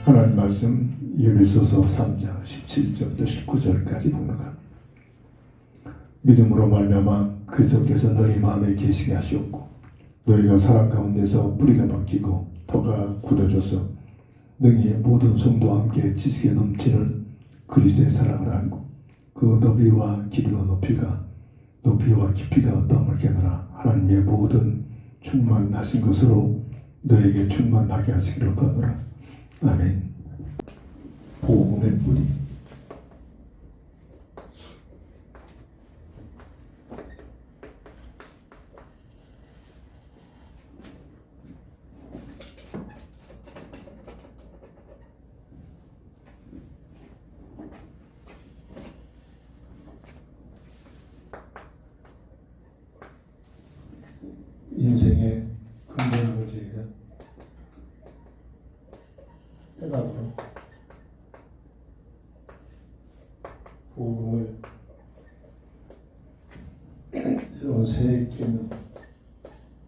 하나님 말씀 에베소서 3장 17절부터 19절까지 봉독합니다. 믿음으로 말미암아 그리스도께서 너희 마음에 계시게 하셨고 너희가 사랑 가운데서 뿌리가 박히고 터가 굳어져서 능히 모든 성도와 함께 지식에 넘치는 그리스도의 사랑을 알고 그 너비와 길이와 높이와 깊이가 어떠함을 깨달아 하나님의 모든 충만하신 것으로 너에게 충만하게 하시기를 거노라. 아멘. 복음의 뿌리. 인생의 근본 문제에 대한 해답으로 복음을 새로운 새 계명,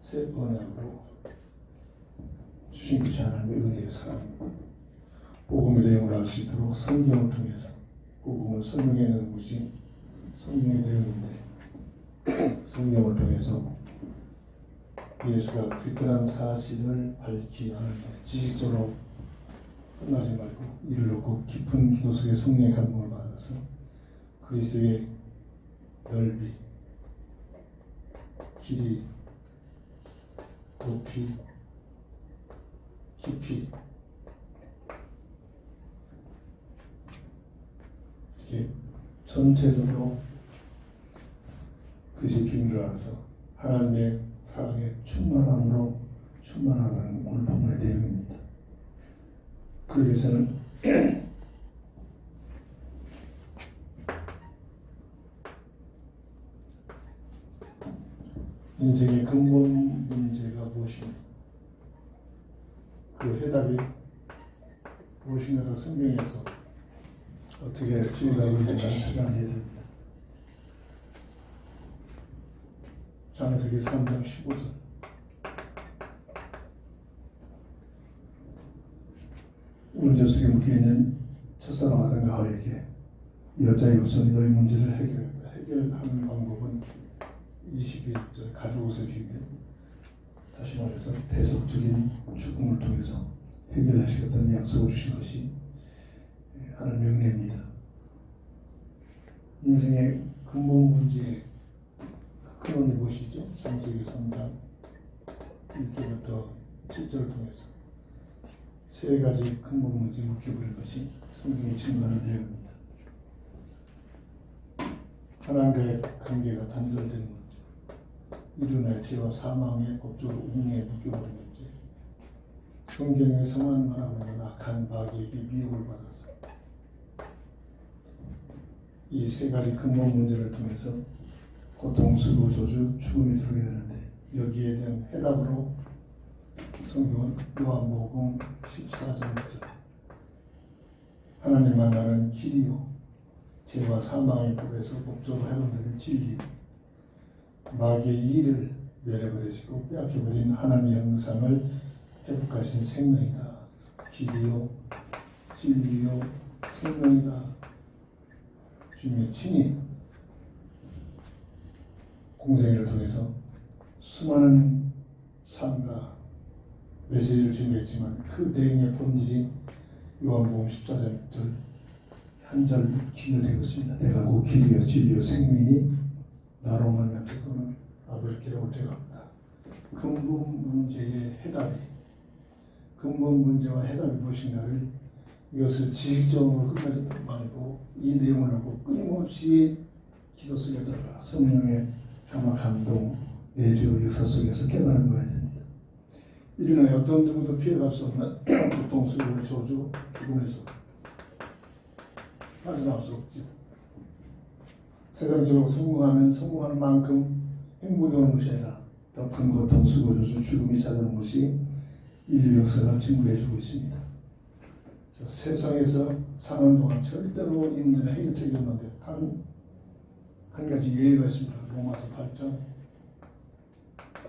새 언약으로 주신 것이 하나님의 은혜의 사랑입니다. 복음의 내용을 알 수 있도록 성경을 통해서 복음을 설명해내는 것이 성경의 내용인데 성경을 통해서 예수가 그리스도라는 사실을 밝히 하는데 지식적으로 끝나지 말고 이를 놓고 깊은 기도 속에 성령의 감동을 받아서 그리스도의 넓이, 길이, 높이, 깊이 이렇게 전체적으로 그것이 비밀을 알아서 하나님의 사랑의 충만함으로 충만하는 오늘 본문의 내용입니다. 그러기 위해서는 인생의 근본 문제가 무엇이며 그 해답이 무엇인가를 성경에서 어떻게 지어가고 있는가를 찾아내야 됩니다. 창세기 3장 15절 문제 속에 묶여있는 첫사랑 아담과 하와에게 여자의 우선이 너희 문제를 해결했다. 해결하는 방법은 21절 가죽옷의 비유면 다시 말해서 대속적인 죽음을 통해서 해결하시겠다는 약속을 주신 것이 하나님의 은혜입니다. 인생의 근본 문제의 근원이 무엇이죠? 창세기 3장 1절부터 7절을 통해서 세 가지 근본 문제에 묶여버린 것이 성경의 증거하는 내용입니다. 하나님과의 관계가 단절된 문제, 이른의 죄와 사망의 법적으로 운명에 묶여버린 문제, 성경에서만 말하고 있는 악한 마귀에게 미혹을 받아서 이 세 가지 근본 문제를 통해서 고통, 수고, 저주, 죽음이 들어오게 되는데 여기에 대한 해답으로 성경은 요한복음 14장 6절 하나님 만나는 길이요 죄와 사망의 법에서 법적으로 해방되는 진리 마귀의 일을 내려버리시고 빼앗겨버린 하나님의 형상을 회복하신 생명이다. 길이요 진리요 생명이다. 주님의 친히 공생애를 통해서 수많은 삶과 메시지를 준비했지만 그 내용의 본질이 요한복음 14장 한 절 기록되고 있습니다. 내가 곧 길이요 진리요 생명이니 나로 말미암아 듣고는 아버지께로 올 자가 없다. 근본 문제의 해답이, 근본 문제와 해답이 무엇인가를 이것을 지식적으로 끝나지 말고 이 내용을 하고 끊임없이 기도 속에 들어가 성령의 감화 감동 내주 역사 속에서 깨달아 보아야 됩니다. 이리는 어떤 누구도 피해갈 수 없는 고통, 수고, 저주, 죽음에서 빠져나올 수 없죠. 세상적으로 성공하면 성공하는 만큼 행복이 오는 것이 아니라 더 큰 고통, 수고, 저주, 죽음이 찾아오는 것이 인류 역사가 증거해주고 있습니다. 그래서 세상에서 사는 동안 절대로 이 문제는 해결책이 없는데 한 가지 예외가 있습니다. 로마서 8장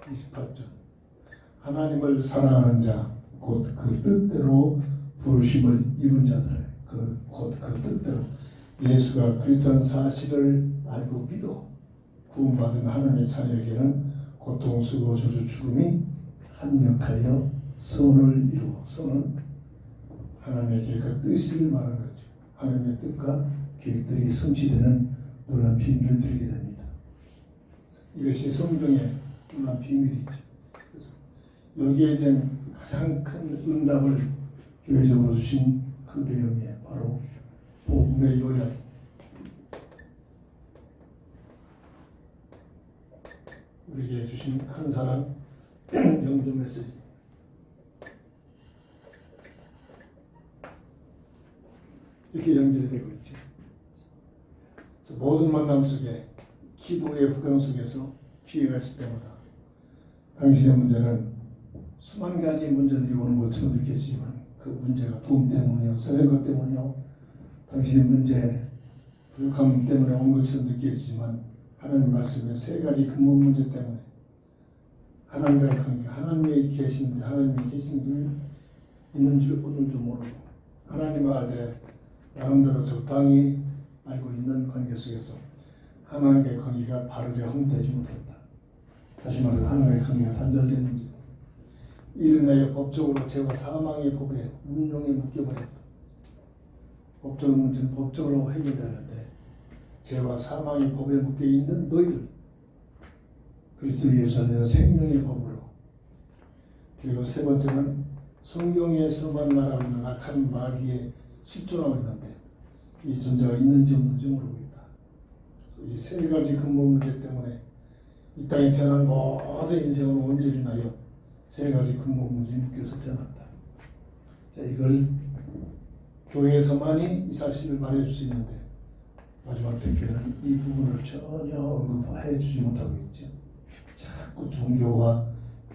28절 하나님을 사랑하는 자 곧 그 뜻대로 부르심을 입은 자들 곧 그 뜻대로 예수가 그리스도라는 사실을 알고 믿어 구원받은 하나님의 자녀에게는 고통, 수고, 저주, 죽음이 합력하여 선을 이루어 선은 하나님의 계획과 뜻을 말하는 거죠. 하나님의 뜻과 계획들이 성취되는 놀라운 비밀을 드리게 됩니다. 이것이 성경의 놀라운 비밀이죠. 그래서 여기에 대한 가장 큰 응답을 교회적으로 주신 그 내용이 바로 복음의 요약. 우리에게 주신 한 사람 영접 메시지. 이렇게 연결이 되고 있죠. 그래서 모든 만남 속에 기도의 후광 속에서 기회가 있을 때마다 당신의 문제는 수만 가지 문제들이 오는 것처럼 느껴지지만 그 문제가 돈 때문이요, 세상 것 때문이요, 당신의 문제, 부족함 때문에 온 것처럼 느껴지지만 하나님 말씀의 세 가지 근본 문제 때문에 하나님과의 관계, 하나님이 계시는데 하나님이 계신 줄 있는 줄 없는 줄 모르고 하나님과 알되 나름대로 적당히 알고 있는 관계 속에서 하나님과의 관계가 바르게 형성되지 못했다. 다시 말해서 하나님과의 관계가 단절된 문제. 이를 인하여 법적으로 죄와 사망의 법에 운명에 묶여버렸다. 법적 문제는 법적으로 해결되는데 죄와 사망의 법에 묶여있는 너희를 그리스도 예수 안에는 생명의 법으로, 그리고 세 번째는 성경에서만 말하고 있는 악한 마귀에 실존하고 있는데 이 존재가 있는지 없는지 모르고 있다. 이 세 가지 근본 문제 때문에 이 땅에 태어난 모든 인생은 온전히 인하여 세 가지 근본 문제에 묶여서 태어났다. 자, 이걸 교회에서만이 이 사실을 말해줄 수 있는데 마지막 때 교회는 이 부분을 전혀 언급해 주지 못하고 있죠. 자꾸 종교와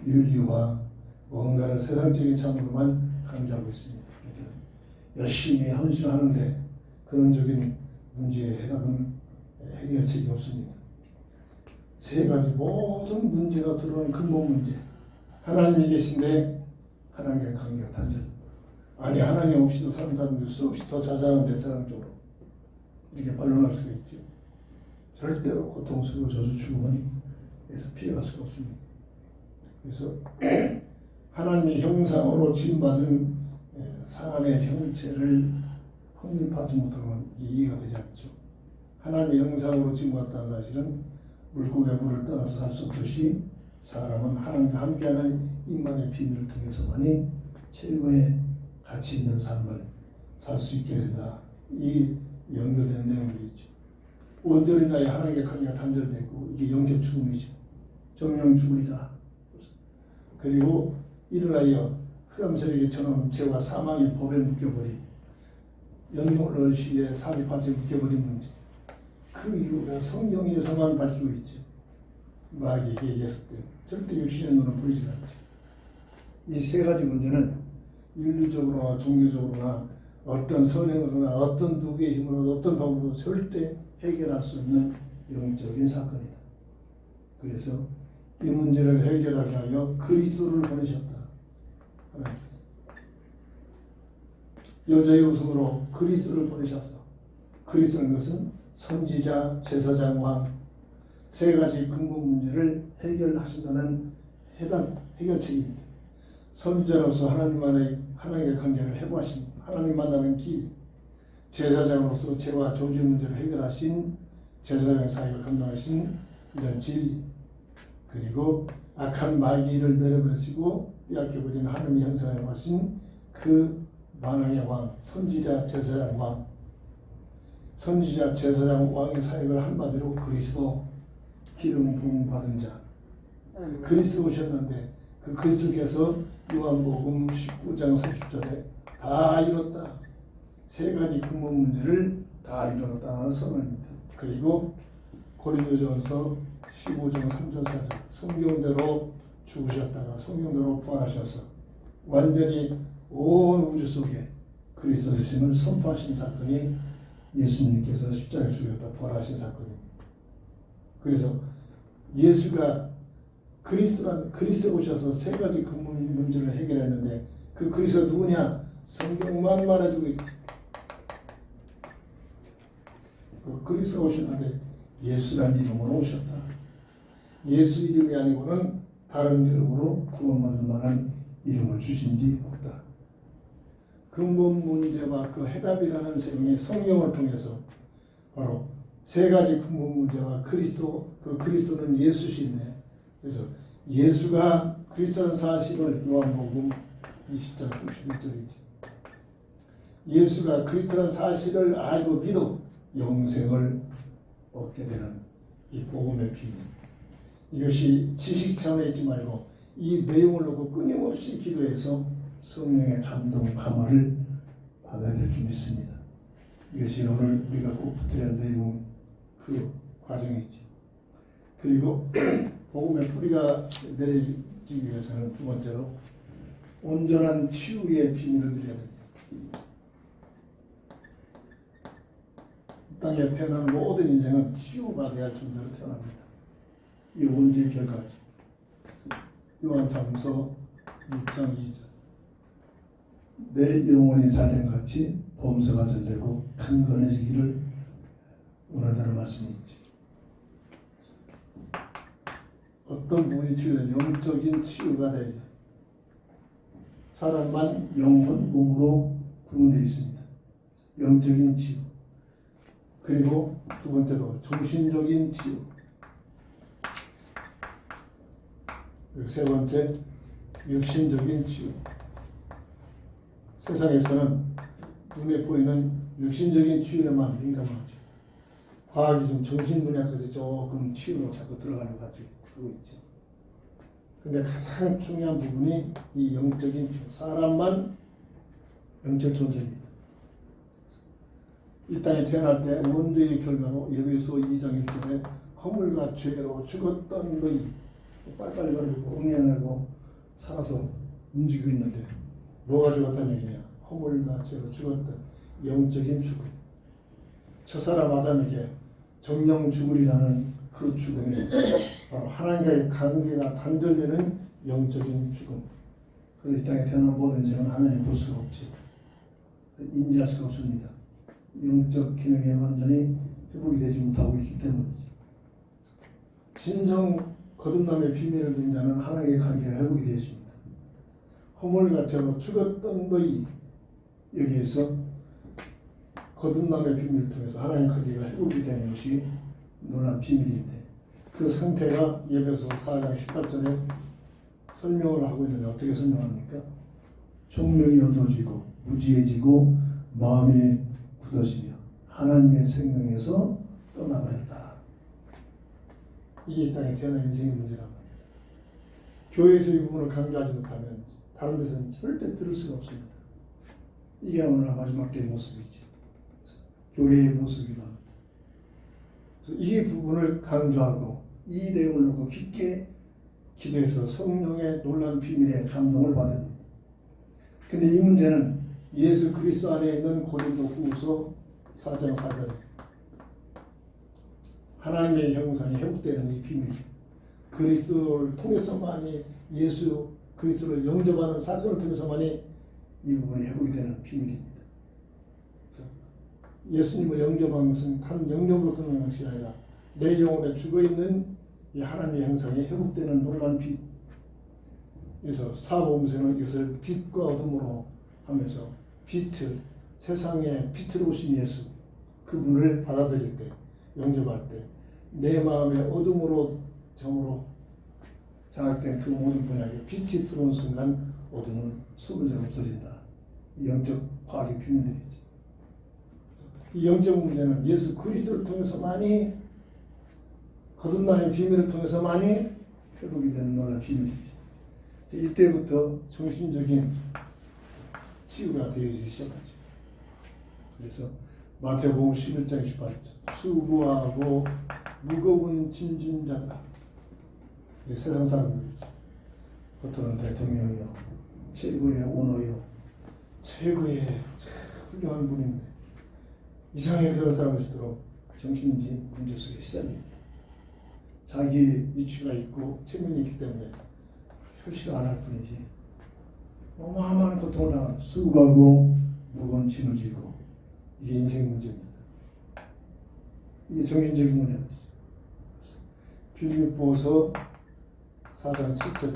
윤리와 뭔가를 세상적인 참으로만 강조하고 있습니다. 그러니까 열심히 헌신하는데 근원적인 문제의 해답은 해결책이 없습니다. 세 가지 모든 문제가 들어오는 근본 문제. 하나님이 계신데 하나님과의 관계가 단절. 아니 하나님 없이도 사는 사람들 수없이 더 자잘한데 세상적으로 이렇게 반론할 수가 있죠. 절대로 고통, 수고, 저주, 죽음에서 피해갈 수가 없습니다. 그래서 하나님의 형상으로 지음받은 사람의 형체를 확립하지 못하면 이해가 되지 않죠. 하나님의 형상으로 지음받았다는 사실은 물고기가 물을 떠나서 살 수 없듯이 사람은 하나님과 함께하는 임만의 비밀을 통해서만이 최고의 가치 있는 삶을 살 수 있게 된다. 이 연결된 내용들이죠. 온전히 나의 하나님의 관계가 단절되고 이게 영적 죽음이죠. 정령 죽음이다. 그리고 일어나여 흑암세력처럼 죄와 사망의 법에 묶여버린 영육을 시기에 사립한채 묶여버린 문제. 그 이유가 성경에서만 밝히고 있죠. 마귀에게 얘기했을 때 절대 육신의 눈은 보이지 않죠. 이 세 가지 문제는 윤리적으로나 종교적으로나 어떤 선행으로나 어떤 누구의 힘으로 어떤 방법으로 절대 해결할 수 없는 영적인 사건이다. 그래서 이 세 가지 문제는 윤리적으로나 종교적으로나 어떤 선행으로나 어떤 누구의 힘으로 어떤 방법으로 절대 해결할 수 없는 영적인 사건이다. 그래서 이 세 가지 문제는 윤리적으로나 종교적으로나 어떤 누구의 힘으로 어떤 방법으로 절대 해결할 수 없는 영적인 사건이다. 그래서 이 문제를 해결하게 하여 그리스도를 보내셨다. 하나님께서 여자의 우승으로 그리스도를 보내셔서, 그리스도는 것은 선지자, 제사장, 왕 세 가지 근본 문제를 해결하신다는 해결책입니다. 선지자로서 하나님의 관계를 회복하신, 하나님 만나는 길, 제사장으로서 죄와 조직 문제를 해결하신 제사장 사역을 감당하신 이런 진리, 그리고 악한 마귀를 내려버리시고 빼앗겨버린 하나님의 형상을 하신 그 만왕의 왕, 선지자, 제사장, 왕, 선지자, 제사장, 왕의 사역을 한마디로 그리스도, 기름 부음 받은 자, 그리스도 오셨는데 그 그리스도께서 요한복음 19장 30절에 다 이뤘다, 세 가지 근본 문제를 다 이뤘다는 선언입니다. 그리고 고린도전서 15장 3절 4절, 성경대로 죽으셨다가 성경대로 부활하셔서 완전히 온 우주 속에 그리스도 되심을 선포하신 사건이 예수님께서 십자가에 죽였다 부활하신 사건입니다. 그래서 예수가 그리스도 오셔서 세 가지 근본 문제를 해결했는데 그 그리스도가 누구냐? 성경만 말해주고 있지. 그 그리스도가 오셨는데 예수라는 이름으로 오셨다. 예수 이름이 아니고는 다른 이름으로 구원받을 만한 이름을 주신 지 없다. 근본 문제와 그 해답이라는 내용이 성경을 통해서 바로 세 가지 근본 문제와 그리스도는 예수신데, 그래서 예수가 그리스도라는 사실을 요한복음 20장 31절이지. 예수가 그리스도라는 사실을 알고 믿어 영생을 얻게 되는 이 복음의 비밀. 이것이 지식 차원에 있지 말고 이 내용을 놓고 끊임없이 기도해서 성령의 감동, 감화를 받아야 될 줄 믿습니다. 이것이 오늘 우리가 꼭 붙여야 할 내용, 그 과정이지. 그리고 복음의 뿌리가 내리기 위해서는 두 번째로 온전한 치유의 비밀을 드려야 됩니다. 이 땅에 태어나는 모든 인생은 치유받아야 존재로 태어납니다. 이 원죄의 결과지. 요한사무서 6장 2절. 내 영혼이 잘된 같이 범사가 잘되고 강건해지기를 원한다는 말씀이 있지. 어떤 부분이 치유된 영적인 치유가 되죠. 사람만 영혼, 몸으로 구분되어 있습니다. 영적인 치유. 그리고 두 번째로 정신적인 치유. 그리고 세 번째 육신적인 치유. 세상에서는 눈에 보이는 육신적인 치유에만 민감하죠. 과학이 좀 정신 분야까지 조금 치유로 자꾸 들어가는 것 같고 그러고 있죠. 근데 가장 중요한 부분이 이 영적인 치유. 사람만 영적 존재입니다. 이 땅에 태어날 때 원죄의 결과로 여기서 2장 1절에 허물과 죄로 죽었던 너희, 빨리빨리 걸리고 응애하고 살아서 움직이고 있는데 뭐가 죽었다는 얘기냐? 허물과 죄로 죽었던 영적인 죽음. 첫사람 아담에게 정령 죽으리라는 그 죽음이 바로 하나님과의 관계가 단절되는 영적인 죽음. 그래서 이 땅에 태어난 모든 인생은 하나님 볼 수가 없지. 인지할 수가 없습니다. 영적 기능이 완전히 회복이 되지 못하고 있기 때문이지. 진정 거듭남의 비밀을 든 자는 하나님의 관계가 회복이 되어집니다. 허물과 죄로 죽었던 너희, 여기에서 거듭남의 비밀을 통해서 하나님 관계가 회복이 되는 것이 놀라운 비밀인데, 그 상태가 예배서 4장 18절에 설명을 하고 있는데 어떻게 설명합니까? 총명이 어두워지고 무지해지고 마음이 굳어지며 하나님의 생명에서 떠나버렸다. 이게 이 땅에 태어난 인생의 문제란 말이에요. 교회에서 이 부분을 강조하지 못하면 다른 데서는 절대 들을 수가 없습니다. 이게 오늘 마지막 때의 모습이지. 교회의 모습이기도 합니다. 그래서 이 부분을 강조하고 이 내용을 놓고 깊게 기도해서 성령의 놀라운 비밀에 감동을 받아야 합니다. 그런데 이 문제는 예수 그리스도 안에 있는 고린도 후서 4장 4절에 하나님의 형상이 회복되는 이 비밀, 그리스도를 통해서만이 예수 그리스도를 영접하는 사건을 통해서만이 이 부분이 회복이 되는 비밀입니다. 예수님을 영접하는 것은 단 영접으로 끝나는 것이 아니라 내 영혼에 죽어있는 이 하나님의 형상이 회복되는 놀라운 빛. 그래서 사복음서는 이것을 빛과 어둠으로 하면서 빛을 세상에 빛으로 오신 예수 그분을 받아들일 때 영접할 때 내 마음의 어둠으로 점으로 장악된 그 모든 분야에 빛이 들어온 순간 어둠은 소멸되어 없어진다. 이 영적 과학의 비밀들이죠. 이 영적 문제는 예수 그리스도를 통해서만이 거듭남의 비밀을 통해서만이 회복이 되는 놀라운 비밀이죠. 이때부터 정신적인 치유가 되어지기 시작하죠. 그래서 마태복음 11장 18절 수고하고 무거운 짐진 자들아 세상 사람들이죠. 겉으로는 대통령이요 최고의 오너요 최고의 훌륭한 분인데 이상하게 그런 사람일수록 정신지 문제 속에 시달립니다. 자기 위치가 있고 책임이 있기 때문에 표시를 안 할 뿐이지 어마어마한 고통을 당하고 수고하고 무거운 짐을 지고 이게 인생 문제입니다. 이게 정신적인 문제죠. 빌립보서 4장 7절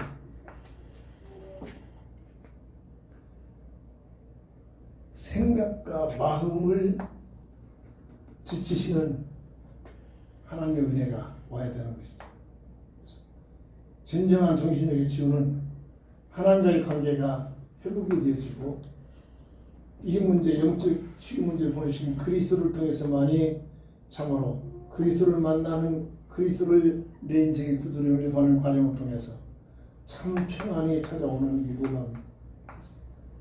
생각과 마음을 지키시는 하나님의 은혜가 와야 되는 것이죠. 진정한 정신적인 치유는 하나님과의 관계가 회복이 되어지고 이 문제, 영적 치유 문제를 보내신 그리스도를 통해서만이 참으로 그리스도를 만나는 그리스도를 내 인생의 구주로 영접하는 과정을 통해서 참 평안이 찾아오는 이 놀라운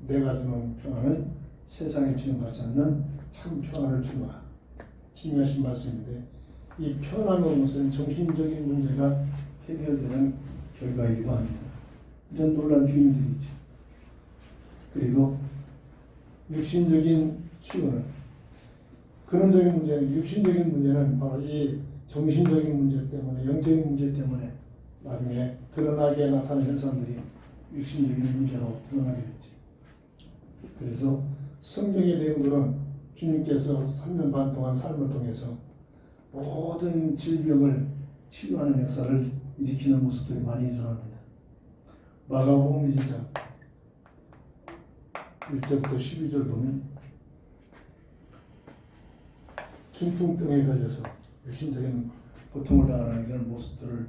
내가 주는 평안은 세상에 주는 것 같지 않는 참 평안을 주노라. 중요하신 말씀인데 이 평안은 무슨 정신적인 문제가 해결되는 결과이기도 합니다. 이런 놀라운 비밀들이죠. 그리고 육신적인 치유는 근원적인 문제는 육신적인 문제는 바로 이 정신적인 문제 때문에 영적인 문제 때문에 나중에 드러나게 나타나는 현상들이 육신적인 문제로 드러나게 됐죠. 그래서 성경의 내용들은 주님께서 3년 반 동안 삶을 통해서 모든 질병을 치유하는 역사를 일으키는 모습들이 많이 일어납니다. 마가복음 2장 1절부터 12절 보면 중풍병에 걸려서 육신적인 고통을 당하는 이런 모습들을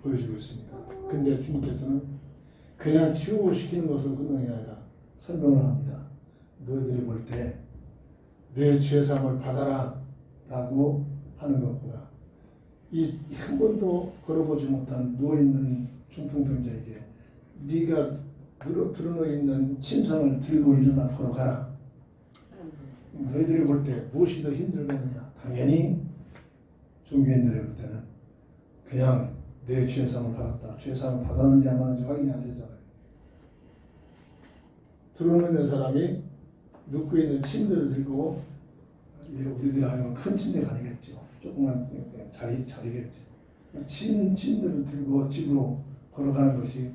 보여주고 있습니다. 그런데 주님께서는 그냥 치유시키는 것으로 끝나는 게 아니라 설명을 합니다. 너희들이 볼 때 내 죄사함을 받아라 라고 하는 것보다 이 한 번도 걸어보지 못한 누워있는 중풍병자에게 네가 드러누워 있는 침상을 들고 일어나 걸어가라. 너희들이 볼 때 무엇이 더 힘들겠느냐? 당연히 종교인들이 볼 때는 그냥 내 죄사함을 받았다. 죄사함을 받았는지 안 받았는지 확인이 안 되잖아요. 드러누는 사람이 눕고 있는 침대를 들고 우리들이 알면 큰 침대가 아니겠죠. 조그만 자리겠죠. 침대를 들고 집으로 걸어가는 것이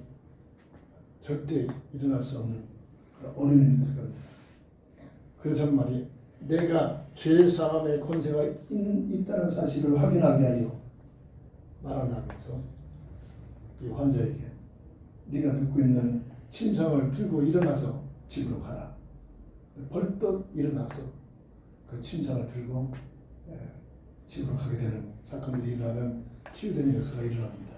절대 일어날 수 없는 그런 어려운 일일 겁니다. 그래서 말이 내가 죄사함의 권세가 있다는 사실을 확인하게 하여 말한다면서 이 환자에게 네가 눕고 있는 침상을 들고 일어나서 집으로 가라. 벌떡 일어나서 그 침상을 들고 집으로 가게 되는 사건들이 일어나는 치유되는 역사가 일어납니다.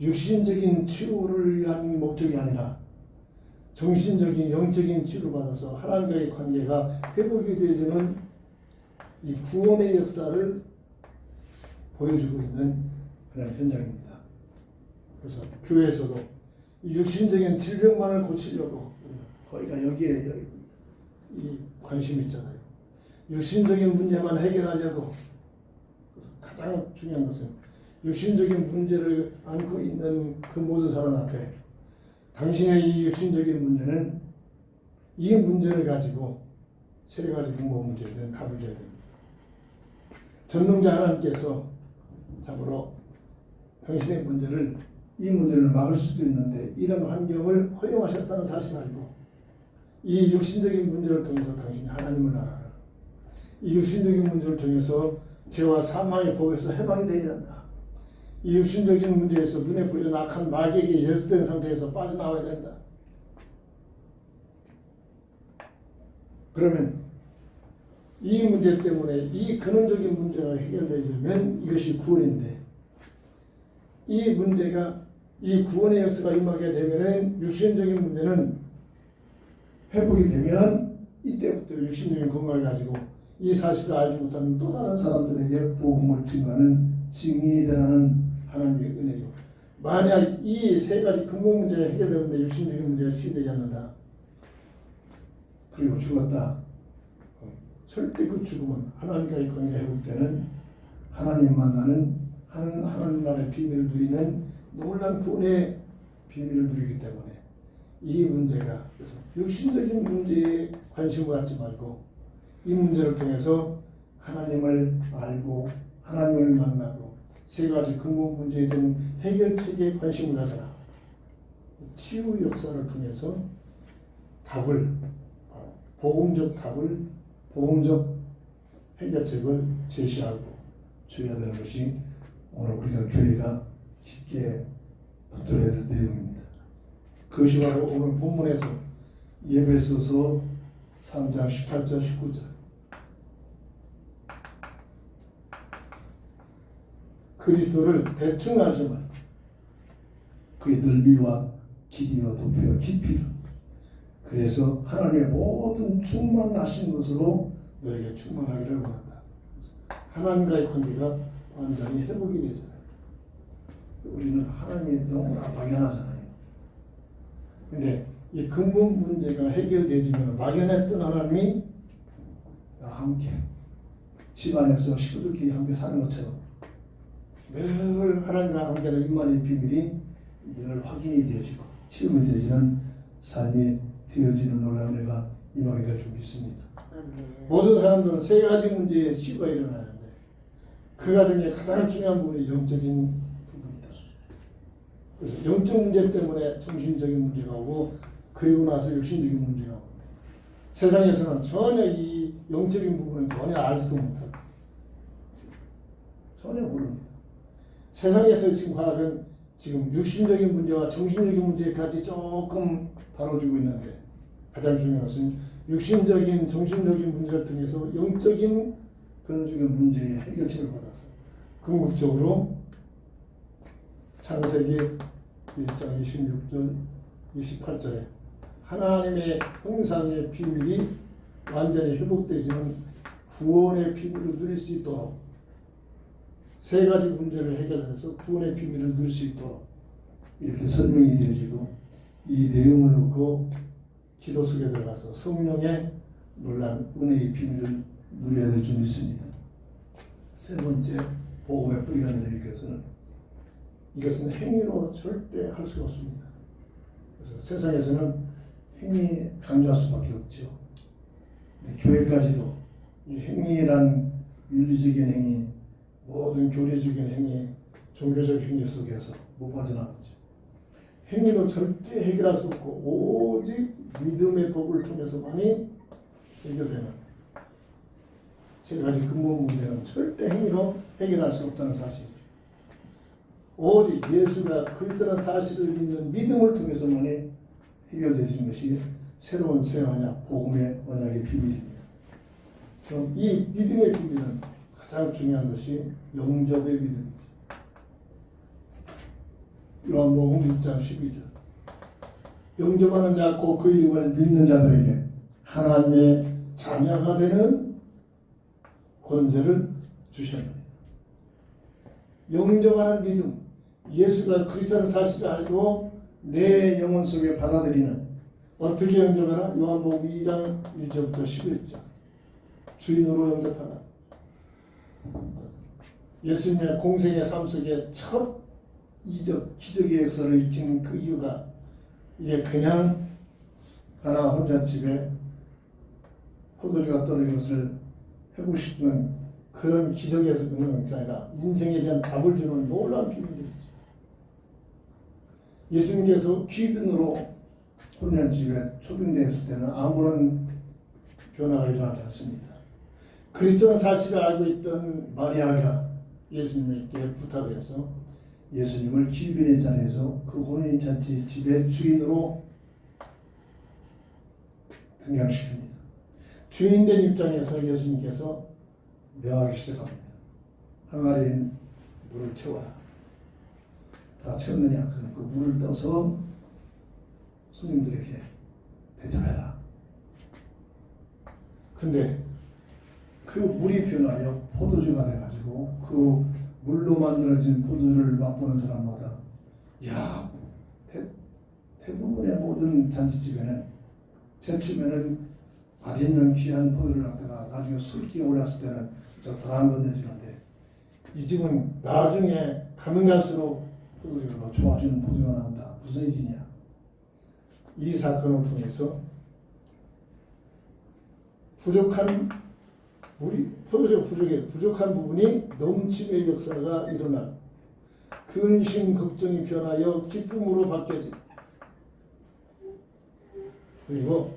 육신적인 치유를 위한 목적이 아니라 정신적인 영적인 치유를 받아서 하나님과의 관계가 회복이 되어지는 이 구원의 역사를 보여주고 있는 그런 현장입니다. 그래서 교회에서도 이 육신적인 질병만을 고치려고 거기가 여기에 이 관심이 있잖아요. 육신적인 문제만 해결하려고. 가장 중요한 것은 육신적인 문제를 안고 있는 그 모든 사람 앞에 당신의 이 육신적인 문제는 이 문제를 가지고 세 가지 근본 문제에 대한 답을 줘야 됩니다. 전능자 하나님께서 참으로 당신의 문제를 이 문제를 막을 수도 있는데 이런 환경을 허용하셨다는 사실을 알고 이 육신적인 문제를 통해서 당신이 하나님을 알아라. 이 육신적인 문제를 통해서 죄와 사망의 법에서 해방이 되어야 한다. 이 육신적인 문제에서 눈에 보이는 악한 마귀에게 예수된 상태에서 빠져나와야 된다. 그러면 이 문제 때문에 이 근원적인 문제가 해결되려면 이것이 구원인데 이 문제가 이 구원의 역사가 임하게 되면은 육신적인 문제는 회복이 되면 이때부터 육신적인 건강을 가지고 이 사실을 알지 못하는 또 다른 사람들에게 복음을 증거하는 증인이 되라는 하나님의 은혜죠. 만약 이 세 가지 근본 문제가 해결되는데 육신적인 문제가 치유되지 않는다. 그리고 죽었다. 절대 그 죽음은 하나님과의 관계 회복되는 하나님 만나는 하나님 나라의 비밀을 누리는 놀라운 구원의 비밀을 누리기 때문에 이 문제가 그래서 육신적인 문제에 관심을 갖지 말고 이 문제를 통해서 하나님을 알고 하나님을 만나고 세 가지 근본 문제에 대한 해결책에 관심을 가져라. 치유 역사를 통해서 답을 복음적 답을 복음적 해결책을 제시하고 줘야 되는 것이 오늘 우리가 교회가 깊게 붙들어야 될 내용입니다. 그것이 바로 오늘 본문에서 에베소서 3장 18절 19절 그리스도를 대충 알지 말 그의 넓이와 길이와 높이와 깊이를 그래서 하나님의 모든 충만하신 것으로 너에게 충만하기를 원한다. 하나님과의 관계가 완전히 회복이 되잖아요. 우리는 하나님이 너무나 막연하잖아요. 근데 이 근본 문제가 해결되지면 막연했던 하나님이 함께 집안에서 식구들끼리 함께 사는 것처럼 늘 하나님과 함께하는 임만의 비밀이 늘 확인이 되어지고 체험이 되어지는 삶이 되어지는 놀라운 은혜가 임하게 될 줄 믿습니다. 모든 사람들은 세 가지 문제에 치유가 일어나는데 그 가정의 가장 중요한 부분이 영적인 부분이다. 그래서 영적 문제 때문에 정신적인 문제가 오고 그리고 나서 육신적인 문제가 오고 세상에서는 전혀 이 영적인 부분은 전혀 알지도 못하고 전혀 모릅니다. 세상에서 지금 과학은 지금 육신적인 문제와 정신적인 문제까지 조금 다뤄주고 있는데 가장 중요한 것은 육신적인 정신적인 문제를 통해서 영적인 근원적인 문제의 해결책을 받아서 궁극적으로 창세기 1장 26절 28절에 하나님의 형상의 비밀이 완전히 회복되지는 구원의 비밀을 누릴 수 있도록 세 가지 문제를 해결해서 구원의 비밀을 누릴 수 있도록 이렇게 설명이 되어지고 이 내용을 놓고 기도 속에 들어가서 성령의 놀란 은혜의 비밀을 누려야 될 줄 믿습니다. 세 번째 복음의 뿌리가 되기 위해서는 이것은 행위로 절대 할 수가 없습니다. 그래서 세상에서는 행위 강조할 수밖에 없죠. 근데 교회까지도 이 행위란 윤리적인 행위, 모든 교리적인 행위, 종교적 행위 속에서 못 빠져나오죠. 행위로 절대 해결할 수 없고 오직 믿음의 법을 통해서만이 해결되는 세 가지 근본 문제는 절대 행위로 해결할 수 없다는 사실이죠. 오직 예수가 그리스도라는 사실을 믿는 믿음을 통해서만이 해결되는 것이 새로운 새 언약, 복음의 언약의 비밀입니다. 그럼 이 믿음의 비밀은 가장 중요한 것이 영접의 믿음이죠. 요한복음 6장 12절 영접하는 자 곧 그 이름을 믿는 자들에게 하나님의 자녀가 되는 권세를 주셨느니라. 영접하는 믿음, 예수가 그리스도라는 사실을 알고 내 영혼 속에 받아들이는 어떻게 영접하라? 요한복음 2장 1절부터 11절 주인으로 영접하라. 예수님의 공생의 삶 속에 첫 이적, 기적의 역사를 일으키는 그 이유가 이게 그냥 가나 혼잣집에 포도주가 떨어진 것을 해보고 싶은 그런 기적에서 그런 것이 아니라 인생에 대한 답을 주는 놀라운 비밀들이죠. 예수님께서 귀빈으로 혼인집에 초빙되었을 때는 아무런 변화가 일어나지 않습니다. 그리스도는 사실을 알고 있던 마리아가 예수님께 부탁해서 예수님을 귀빈의 자리에서 그 혼인잔치 집의 주인으로 등장시킵니다. 주인된 입장에서 예수님께서 명하기 시작합니다. 항아리에 물을 채워라. 다 채웠느냐? 그럼 그 물을 떠서 손님들에게 대접해라. 근데 그 물이 변하여 포도주가 돼가지고 그 물로 만들어진 포도주를 맛보는 사람마다 야, 대부분의 모든 잔치집에는 제치면은 맛있는 귀한 포도를 갖다가 나중에 술기가 올랐을 때는 좀 더한 건 내주는데 이 집은 나중에 가면 갈수록 포도주가 더 좋아지는 포도주가 나온다. 무슨 일이냐? 이 사건을 통해서 부족한 우리 포도주가 부족한 부분이 넘침의 역사가 일어나 근심 걱정이 변하여 기쁨으로 바뀌어지. 그리고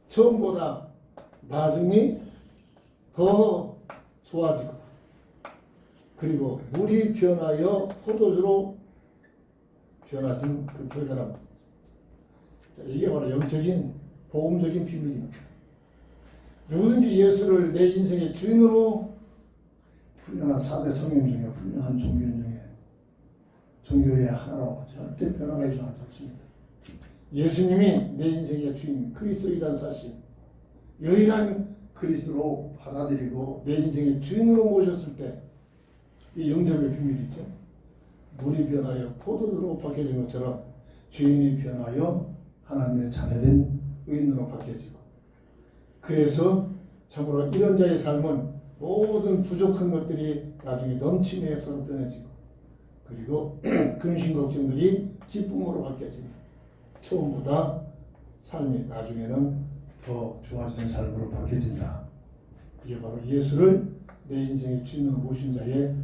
처음보다 나중에 더 좋아지고 그리고 물이 변하여 포도주로 변화진 그 결과랍니다. 이게 바로 영적인 복음적인 비밀입니다. 누구든지 예수를 내 인생의 주인으로 훌륭한 4대 성령 중에 훌륭한 종교인 중에 종교의 하나로 절대 변화가 일어나지 않습니다. 예수님이 내 인생의 주인 그리스도이라는 사실 유일한 그리스도로 받아들이고 내 인생의 주인으로 모셨을 때 이 영접의 비밀이죠. 물이 변하여 포도주로 바뀌어진 것처럼 주인이 변하여 하나님의 자녀된 의인으로 바뀌어지고 그래서 참으로 이런 자의 삶은 모든 부족한 것들이 나중에 넘침의 역사로 변해지고 그리고 근심 걱정들이 기쁨으로 바뀌어지고 처음보다 삶이 나중에는 더 좋아지는 삶으로 바뀌어진다. 이게 바로 예수를 내 인생의 주인으로 모신 자의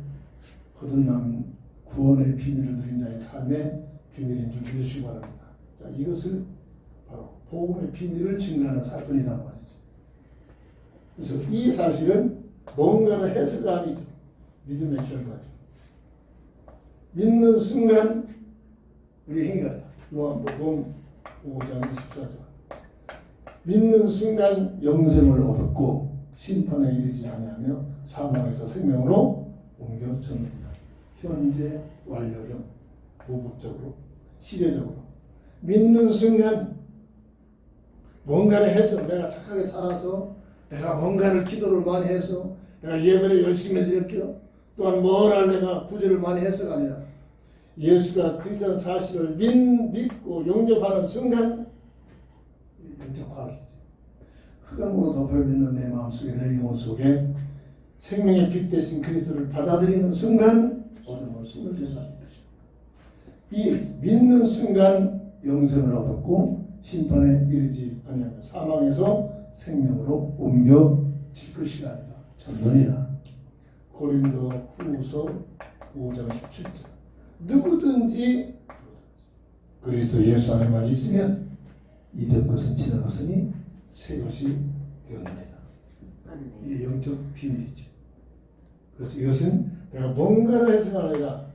거듭남 구원의 비밀을 누린 자의 삶의 비밀인 줄 믿으시기 바랍니다. 자, 이것을 바로 복음의 비밀을 증거하는 사건이란 말이죠. 그래서 이 사실은 뭔가를 해서가 아니죠. 믿음의 결과죠. 믿는 순간 우리 행위가 요한복음 5장 24절 믿는 순간 영생을 얻었고 심판에 이르지 아니하며 사망에서 생명으로 옮겨졌느니라. 현재 완료령 무법적으로 시대적으로 믿는 순간 뭔가를 해서 내가 착하게 살아서 내가 뭔가를 기도를 많이 해서 내가 예배를 열심히 드렸고 또한 뭐를 내가 구제를 많이 해서가 아니라 예수가 그리스도라는 사실을 믿고 영접하는 순간 영적 과학이죠. 흑암으로 덮여 있는 내 마음속에 내 영혼 속에 생명의 빛 대신 그리스도를 받아들이는 순간 어둠은 숨을 대라는 것입니다. 이 믿는 순간 영생을 얻었고 심판에 이르지 아니하며 사망에서 생명으로 옮겨질 것이 아니라 전론이라. 고린도 후서 5장 17절 누구든지 그리스도 예수 안에만 있으면 이전 것은 지나갔으니 새 것이 되었느니라. 이게 영적 비밀이죠. 그래서 이것은 내가 뭔가를 해서가 아니라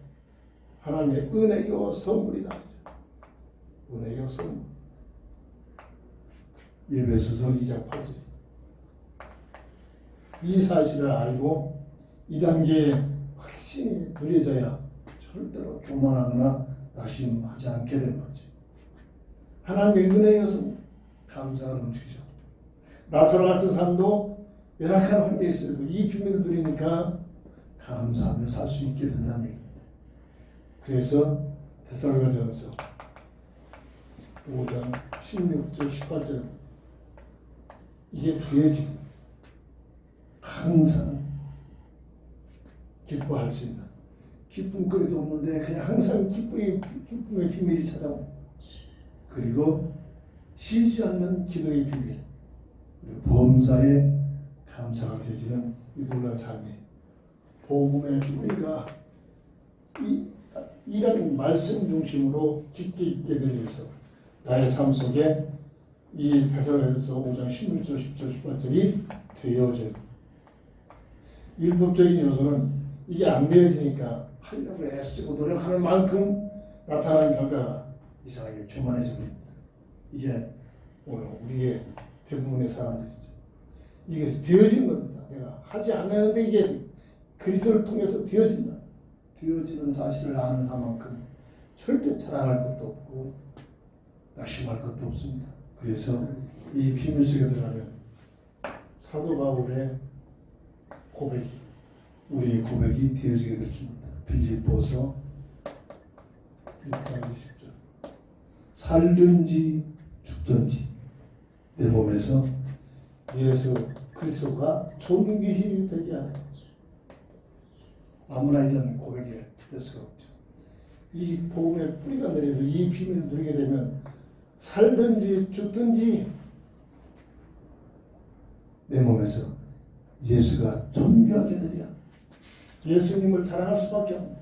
하나님의 은혜요 선물이다. 은혜요 선물. 에베소서 2장 8절. 이 사실을 알고 이 단계에 확신이 누려져야 절대로 교만하거나 낙심하지 않게 되는 거지. 하나님의 은혜여서 감사가 넘치죠. 나사로 같은 사람도 열악한 환경에 있어도 이 비밀을 누리니까 감사하며 살 수 있게 된다는 얘기입니다. 그래서 데살로니가전서 5장 16절 18절 이게 되어지는 거죠. 항상 기뻐할 수 있는 기쁨거리도 없는데 그냥 항상 기쁨의 비밀이 찾아오고 그리고 쉬지 않는 기도의 비밀 그리고 범사에 감사가 되어지는 이 놀라운 삶이 복음의 우리가 이 이런 말씀 중심으로 깊게 있게 되기 위해서 나의 삶 속에 이 데살로니가서 5장 16절, 10절, 18절이 되어져요. 율법적인 요소는 이게 안 되어지니까 하려고 애쓰고 노력하는 만큼 나타나는 결과가 이상하게 교만해져 버립니다. 이게 오늘 우리의 대부분의 사람들이죠. 이게 되어진 겁니다. 내가 하지 않았는데 이게 그리스도를 통해서 되어진다. 되어지는 사실을 아는 한만큼 절대 자랑할 것도 없고 낙심할 것도 없습니다. 그래서 이 비밀 속에 들어가면 사도 바울의 고백이 우리의 고백이 되어지게 될 겁니다. 빌립보서 1장 20절 살든지 죽든지 내 몸에서 예수 그리스도가 존귀히 되게 하는 거죠. 아무나 이런 고백이 될 수가 없죠. 이 복음의 뿌리가 내려서 이 비밀을 누리게 되면 살든지 죽든지 내 몸에서 예수가 존귀하게 되랴. 예수님을 자랑할 수밖에 없는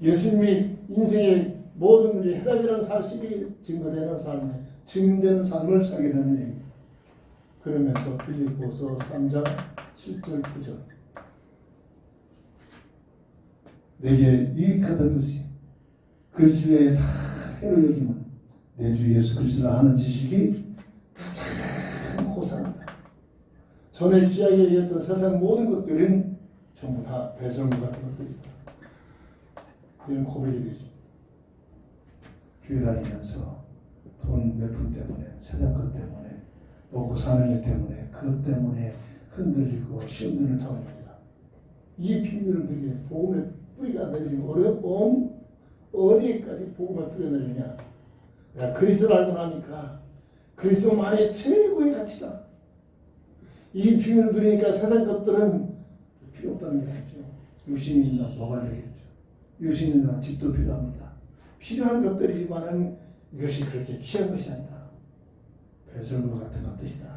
예수님이 인생의 모든 문제의 해답이라는 사실이 증거되는 삶에 증명되는 삶을 살게 되는 얘기입니다. 그러면서 빌립보서 3장 7절 9절 내게 유익하던 것이 그리스도 외에 다 해로 여기면 내 주 예수 그리스도를 아는 지식이 가장 고상하다. 전에 귀하게 얘기했던 세상 모든 것들은 전부 다 배설물 같은 것들이다. 이런 고백이 되죠. 교회 다니면서 돈 몇 푼 때문에 세상 것 때문에 먹고 사는 일 때문에 그것 때문에 흔들리고 시험 드는 상황이 아니라 이 비밀을 들게 복음의 뿌리가 내리면 어려운 어디까지 복음의 뿌리가 내리냐. 내가 그리스도를 알고 나니까 그리스도만의 최고의 가치다. 이 비밀을 누리니까 세상 것들은 필요 없다는 게 아니죠. 유심히 있나 뭐가 되겠죠. 유심히 있나 집도 필요합니다. 필요한 것들이지만은 이것이 그렇게 귀한 것이 아니다. 배설물 같은 것들이다.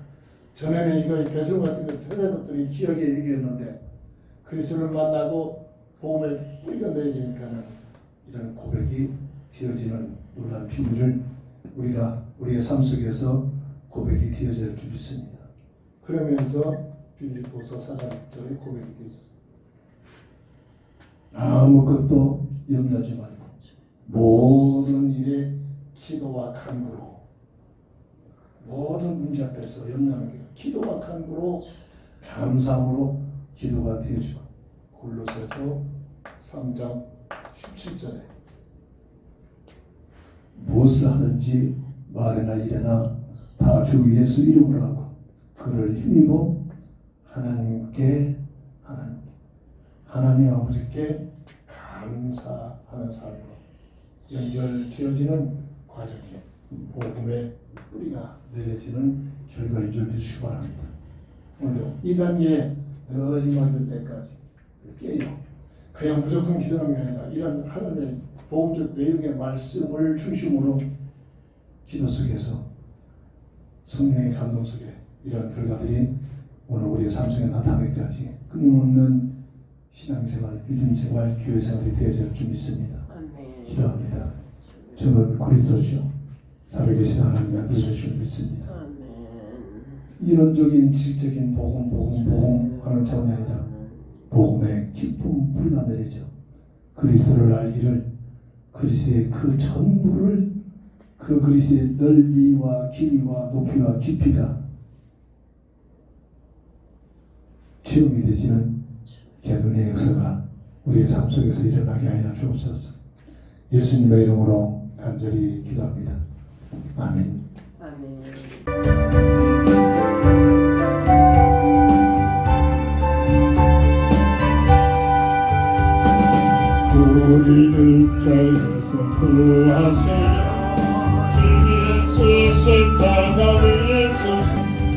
전에는 이거 배설물 같은 것, 세상 것들이 귀하게 얘기했는데 그리스도를 만나고 복음의 뿌리가 내려지니까는 이런 고백이 되어지는 놀라운 비밀을 우리가 우리의 삶 속에서 고백이 되어질 줄 믿습니다. 그러면서 빌립보서 4장 6절에 고백이 되죠. 아무것도 염려하지 말고 모든 일에 기도와 간구로 모든 문제 앞에서 염려하는 게 기도와 간구로 감사함으로 기도가 되어지고 골로새서 3장 17절에 무엇을 하든지 말이나 일이나 다 주 예수 이름으로 하고 그를 힘입어 하나님 아버지께 감사하는 삶으로 연결되어지는 과정에 복음의 뿌리가 내려지는 결과인 줄 믿으시기 바랍니다. 오늘 이 단계에 늘 임하될 때까지 깨요. 그냥 무조건 기도하는 게 아니라 이런 하나님의 복음적 내용의 말씀을 중심으로 기도 속에서 성령의 감동 속에 이런 결과들이 오늘 우리의 삶 속에 나타나기까지 끊임없는 신앙생활, 믿음생활, 교회생활이 되어질 줄 믿습니다. 기도합니다. 저는 그리스도시요 살아계신 하나님의 아들 되실 믿습니다. 이론적인 지식적인 복음 하는 차원이 아니라 복음의 깊은 뿌리가 내려져 그리스도를 알기를 그리스도의 그 전부를 그 그리스도의 넓이와 길이와 높이와 깊이가 체험이 되지는 은혜의 역사가 우리의 삶 속에서 일어나게 하여 주옵소서. 예수님의 이름으로 간절히 기도합니다. 아멘. 우리를 죄에서 구하시려